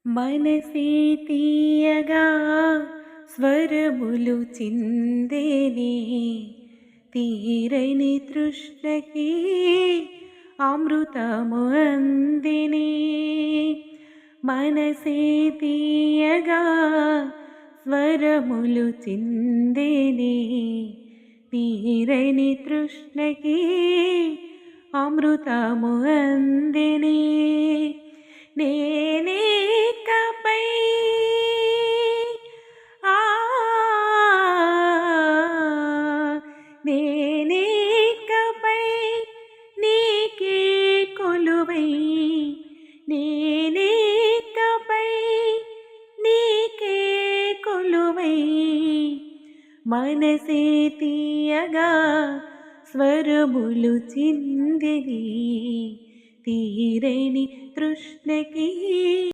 మనసే తీయగా స్వరములు చిందేనే తీరని తృష్ణకి అమృతము అందిని. మనసే తీయగా స్వరములు చిందేనే తీరని తృష్ణకి అమృతము అందిని. నేనేకపై నేనేకపై నీకే కొలువై నేనేకపై నీకే కొలువై మనసే తీయగా స్వరములు చిందిని తీరని తృష్ణకి